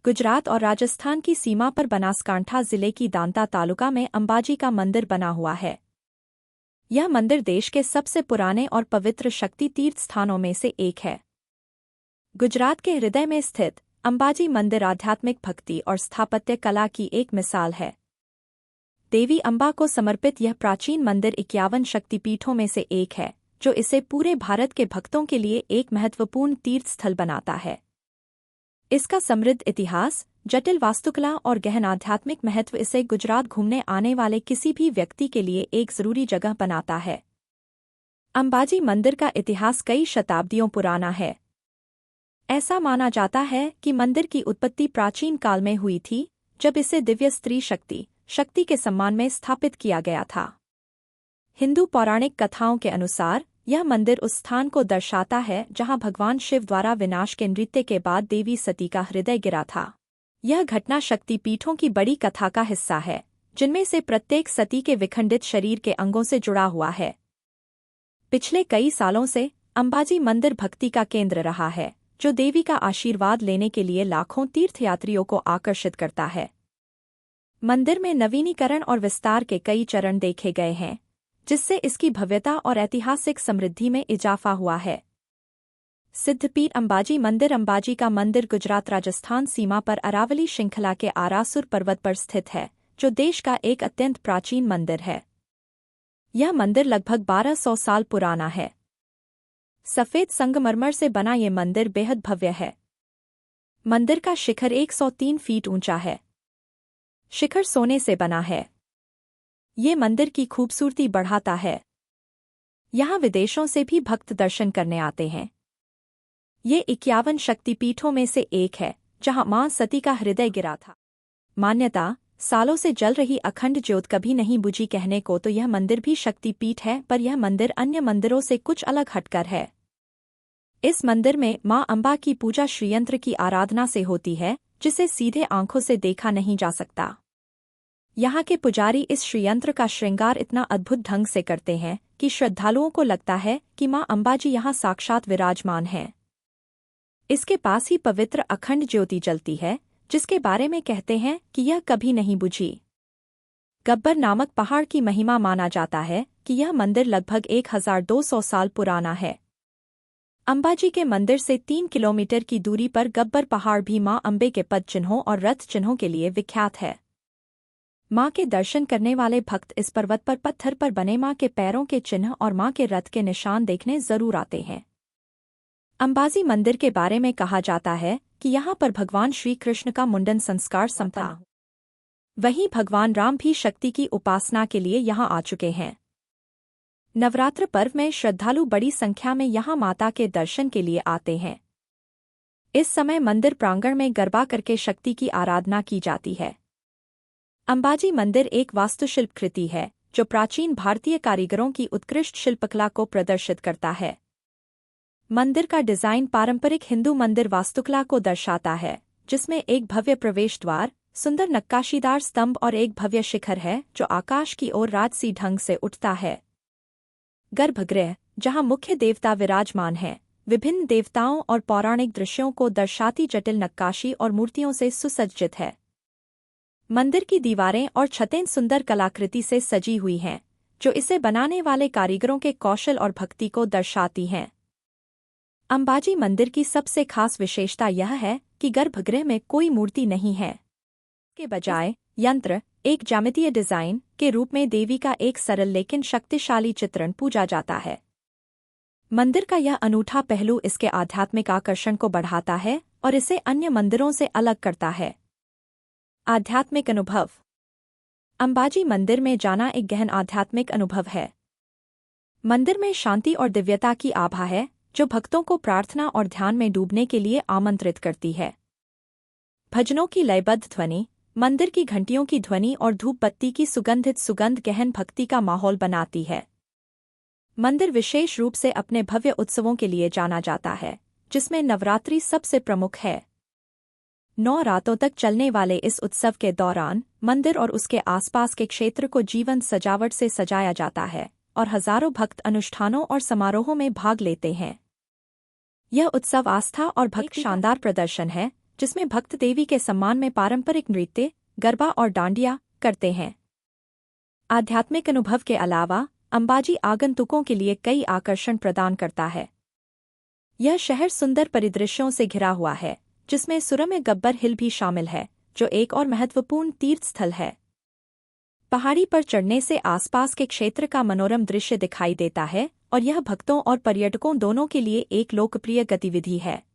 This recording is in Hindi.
गुजरात और राजस्थान की सीमा पर बनासकांठा जिले की दांता तालुका में अंबाजी का मंदिर बना हुआ है। यह मंदिर देश के सबसे पुराने और पवित्र शक्ति तीर्थ स्थानों में से एक है। गुजरात के हृदय में स्थित अंबाजी मंदिर आध्यात्मिक भक्ति और स्थापत्य कला की एक मिसाल है। देवी अंबा को समर्पित यह प्राचीन मंदिर 51 शक्तिपीठों में से एक है, जो इसे पूरे भारत के भक्तों के लिए एक महत्वपूर्ण तीर्थ स्थल बनाता है। इसका समृद्ध इतिहास, जटिल वास्तुकला और गहन आध्यात्मिक महत्व इसे गुजरात घूमने आने वाले किसी भी व्यक्ति के लिए एक जरूरी जगह बनाता है। अंबाजी मंदिर का इतिहास कई शताब्दियों पुराना है। ऐसा माना जाता है कि मंदिर की उत्पत्ति प्राचीन काल में हुई थी, जब इसे दिव्य स्त्री शक्ति के सम्मान में स्थापित किया गया था। हिंदू पौराणिक कथाओं के अनुसार यह मंदिर उस स्थान को दर्शाता है जहां भगवान शिव द्वारा विनाश के नृत्य के बाद देवी सती का हृदय गिरा था। यह घटना शक्तिपीठों की बड़ी कथा का हिस्सा है, जिनमें से प्रत्येक सती के विखंडित शरीर के अंगों से जुड़ा हुआ है। पिछले कई सालों से अंबाजी मंदिर भक्ति का केंद्र रहा है, जो देवी का आशीर्वाद लेने के लिए लाखों तीर्थयात्रियों को आकर्षित करता है। मंदिर में नवीनीकरण और विस्तार के कई चरण देखे गए हैं, जिससे इसकी भव्यता और ऐतिहासिक समृद्धि में इजाफा हुआ है। सिद्धपीठ अंबाजी मंदिर अंबाजी का मंदिर गुजरात राजस्थान सीमा पर अरावली श्रृंखला के आरासुर पर्वत पर स्थित है, जो देश का एक अत्यंत प्राचीन मंदिर है। यह मंदिर लगभग 1200 साल पुराना है। सफेद संगमरमर से बना ये मंदिर बेहद भव्य है। मंदिर का शिखर 103 फीट ऊंचा है। शिखर सोने से बना है। ये मंदिर की खूबसूरती बढ़ाता है। यहाँ विदेशों से भी भक्त दर्शन करने आते हैं। ये 51 शक्तिपीठों में से एक है, जहाँ मां सती का हृदय गिरा था। मान्यता, सालों से जल रही अखंड ज्योत कभी नहीं बुझी कहने को तो यह मंदिर भी शक्तिपीठ है, पर यह मंदिर अन्य मंदिरों से कुछ अलग हटकर है। इस मंदिर में मां अंबा की पूजा श्रीयंत्र की आराधना से होती है, जिसे सीधे आंखों से देखा नहीं जा सकता। यहाँ के पुजारी इस श्रीयंत्र का श्रृंगार इतना अद्भुत ढंग से करते हैं कि श्रद्धालुओं को लगता है कि मां अंबाजी यहाँ साक्षात विराजमान हैं। इसके पास ही पवित्र अखंड ज्योति जलती है, जिसके बारे में कहते हैं कि यह कभी नहीं बुझी। गब्बर नामक पहाड़ की महिमा माना जाता है कि यह मंदिर लगभग 1200 साल पुराना है। अंबाजी के मंदिर से 3 किलोमीटर की दूरी पर गब्बर पहाड़ भी मां अंबे के पद चिन्हों और रथ चिन्हों के लिए विख्यात है। मां के दर्शन करने वाले भक्त इस पर्वत पर पत्थर पर बने मां के पैरों के चिन्ह और मां के रथ के निशान देखने जरूर आते हैं। अंबाजी मंदिर के बारे में कहा जाता है कि यहाँ पर भगवान श्री कृष्ण का मुंडन संस्कार संपन्न। वहीं भगवान राम भी शक्ति की उपासना के लिए यहाँ आ चुके हैं। नवरात्र पर्व में श्रद्धालु बड़ी संख्या में यहाँ माता के दर्शन के लिए आते हैं। इस समय मंदिर प्रांगण में गरबा करके शक्ति की आराधना की जाती है। अंबाजी मंदिर एक वास्तुशिल्प कृति है, जो प्राचीन भारतीय कारीगरों की उत्कृष्ट शिल्पकला को प्रदर्शित करता है। मंदिर का डिजाइन पारंपरिक हिंदू मंदिर वास्तुकला को दर्शाता है, जिसमें एक भव्य प्रवेश द्वार, सुंदर नक्काशीदार स्तंभ और एक भव्य शिखर है, जो आकाश की ओर राजसी ढंग से उठता है। गर्भगृह, जहां मुख्य देवता विराजमान हैं, विभिन्न देवताओं और पौराणिक दृश्यों को दर्शाती जटिल नक्काशी और मूर्तियों से सुसज्जित है। मंदिर की दीवारें और छतें सुंदर कलाकृति से सजी हुई हैं, जो इसे बनाने वाले कारीगरों के कौशल और भक्ति को दर्शाती हैं। अंबाजी मंदिर की सबसे खास विशेषता यह है कि गर्भगृह में कोई मूर्ति नहीं है। के बजाय यंत्र, एक ज्यामितीय डिजाइन के रूप में देवी का एक सरल लेकिन शक्तिशाली चित्रण पूजा जाता है। मंदिर का यह अनूठा पहलू इसके आध्यात्मिक आकर्षण को बढ़ाता है और इसे अन्य मंदिरों से अलग करता है। आध्यात्मिक अनुभव। अंबाजी मंदिर में जाना एक गहन आध्यात्मिक अनुभव है। मंदिर में शांति और दिव्यता की आभा है, जो भक्तों को प्रार्थना और ध्यान में डूबने के लिए आमंत्रित करती है। भजनों की लयबद्ध ध्वनि, मंदिर की घंटियों की ध्वनि और धूप बत्ती की सुगंधित सुगंध गहन भक्ति का माहौल बनाती है। मंदिर विशेष रूप से अपने भव्य उत्सवों के लिए जाना जाता है, जिसमें नवरात्रि सबसे प्रमुख है। 9 रातों तक चलने वाले इस उत्सव के दौरान मंदिर और उसके आसपास के क्षेत्र को जीवंत सजावट से सजाया जाता है और हजारों भक्त अनुष्ठानों और समारोहों में भाग लेते हैं। यह उत्सव आस्था और भक्ति शानदार प्रदर्शन है, जिसमें भक्त देवी के सम्मान में पारंपरिक नृत्य, गरबा और डांडिया करते हैं। आध्यात्मिक अनुभव के अलावा अंबाजी आगंतुकों के लिए कई आकर्षण प्रदान करता है। यह शहर सुंदर परिदृश्यों से घिरा हुआ है, जिसमें सुरम्य गब्बर हिल भी शामिल है, जो एक और महत्वपूर्ण तीर्थ स्थल है। पहाड़ी पर चढ़ने से आसपास के क्षेत्र का मनोरम दृश्य दिखाई देता है और यह भक्तों और पर्यटकों दोनों के लिए एक लोकप्रिय गतिविधि है।